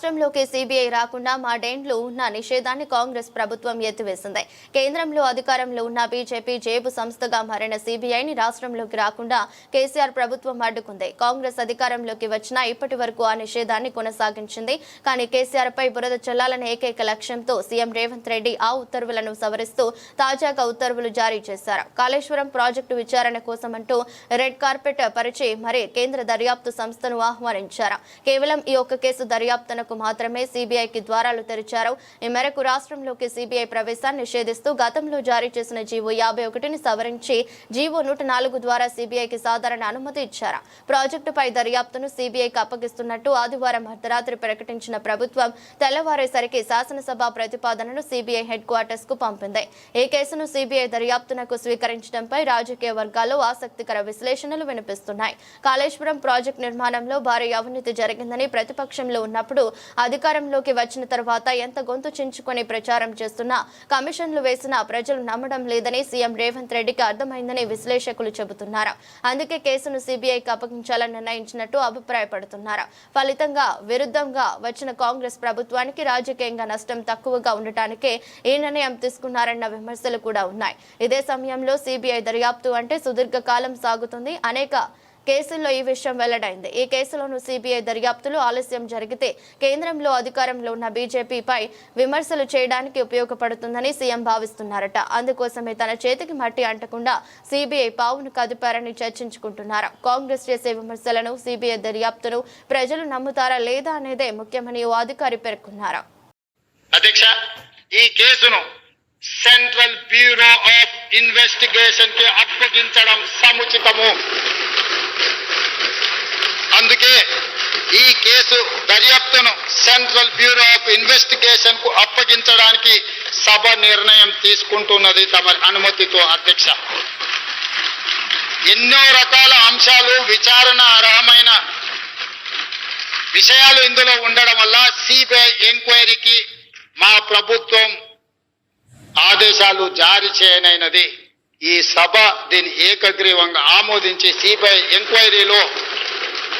రాష్ట్రంలోకి సిబిఐ రాకుండా మాడేండ్లు ఉన్న నిషేధాన్ని కాంగ్రెస్ ప్రభుత్వం ఎత్తివేసింది. కేంద్రంలో అధికారంలో ఉన్న బీజేపీ జేబు సంస్థగా మారిన సిబిఐని రాష్ట్రంలోకి రాకుండా కేసీఆర్ ప్రభుత్వం అడ్డుకుంది. కాంగ్రెస్ అధికారంలోకి వచ్చినా ఇప్పటి వరకు ఆ నిషేధాన్ని కొనసాగించింది. కానీ కేసీఆర్ పై బురద చల్లాలనే ఏకైక లక్ష్యంతో సీఎం రేవంత్ రెడ్డి ఆ ఉత్తర్వులను సవరిస్తూ తాజాగా ఉత్తర్వులు జారీ చేశారు. కాళేశ్వరం ప్రాజెక్టు విచారణ కోసమంటూ రెడ్ కార్పెట్ పరిచి మరి కేంద్ర దర్యాప్తు సంస్థను ఆహ్వానించారు. కేవలం ఈ ఒక్క కేసు దర్యాప్తునకు మాత్రమే సిబిఐకి ద్వారాలు తెరిచారు. ఈ మేరకు రాష్ట్రంలోకి సిబిఐ ప్రవేశాన్ని నిషేధిస్తూ గతంలో జారీ చేసిన జీవో 51ని సవరించి జీవో 104 ద్వారా సిబిఐకి సాధారణ అనుమతి ఇచ్చారు. ప్రాజెక్టుపై దర్యాప్తును సిబిఐకి అప్పగిస్తున్నట్టు ఆదివారం అర్ధరాత్రి ప్రకటించిన ప్రభుత్వం తెల్లవారేసరికి శాసనసభ ప్రతిపాదనను సిబిఐ హెడ్ క్వార్టర్స్ కు పంపింది. ఈ కేసును సిబిఐ దర్యాప్తునకు స్వీకరించడంపై రాజకీయ వర్గాల్లో ఆసక్తికర విశ్లేషణలు వినిపిస్తున్నాయి. కాళేశ్వరం ప్రాజెక్టు నిర్మాణంలో భారీ అవినీతి జరిగిందని ప్రతిపక్షంలో ఉన్నప్పుడు అధికారంలోకి వచ్చిన తర్వాత ఎంత గొంతు చించుకొని ప్రచారం చేస్తున్నా కమిషన్లు వేసినా ప్రజలు నమ్మడం లేదని సీఎం రేవంత్ రెడ్డికి అర్థమైందని విశ్లేషకులు చెబుతున్నారు. అందుకే కేసును సిబిఐకి అప్పగించాలని నిర్ణయించినట్టు అభిప్రాయపడుతున్నారు. ఫలితంగా విరుద్ధంగా వచ్చిన కాంగ్రెస్ ప్రభుత్వానికి రాజకీయంగా నష్టం తక్కువగా ఉండటానికే ఈ నిర్ణయం తీసుకున్నారన్న విమర్శలు కూడా ఉన్నాయి. ఇదే సమయంలో సిబిఐ దర్యాప్తు అంటే సుదీర్ఘకాలం సాగుతుంది. అనేక కేసుల్లో ఈ విషయం వెల్లడైంది. ఈ కేసులోనూ సిబిఐ దర్యాప్తులు ఆలస్యం జరిగితే కేంద్రంలో అధికారంలో ఉన్న బీజేపీపై విమర్శలు చేయడానికి ఉపయోగపడుతుందని సీఎం భావిస్తున్నారట. అందుకోసమే తన చేతికి మట్టి అంటకుండా సిబిఐ పావును కదిపారని చర్చించుకుంటున్నారు. కాంగ్రెస్ చేసే విమర్శలను సిబిఐ దర్యాప్తును ప్రజలు నమ్ముతారా లేదా అనేదే ముఖ్యమని ఓ అధికారి పేర్కొన్నారు. అధ్యక్ష, ఈ కేసును సెంట్రల్ బ్యూరో ఆఫ్ ఇన్వెస్టిగేషన్ కి అప్పగించడం సముచితము. అందుకే ఈ కేసు దర్యాప్తును సెంట్రల్ బ్యూరో ఆఫ్ ఇన్వెస్టిగేషన్ కు అప్పగించడానికి సభ నిర్ణయం తీసుకుంటున్నది తమ అనుమతితో. అధ్యక్ష, ఎన్నో రకాల అంశాలు విచారణ అర్హమైన విషయాలు ఇందులో ఉండడం వల్ల సిబిఐ ఎంక్వైరీకి మా ప్రభుత్వం ఆదేశాలు జారీ చేయనైనది. ఈ సభ దీన్ని ఏకగ్రీవంగా ఆమోదించి సిబిఐ ఎంక్వైరీలో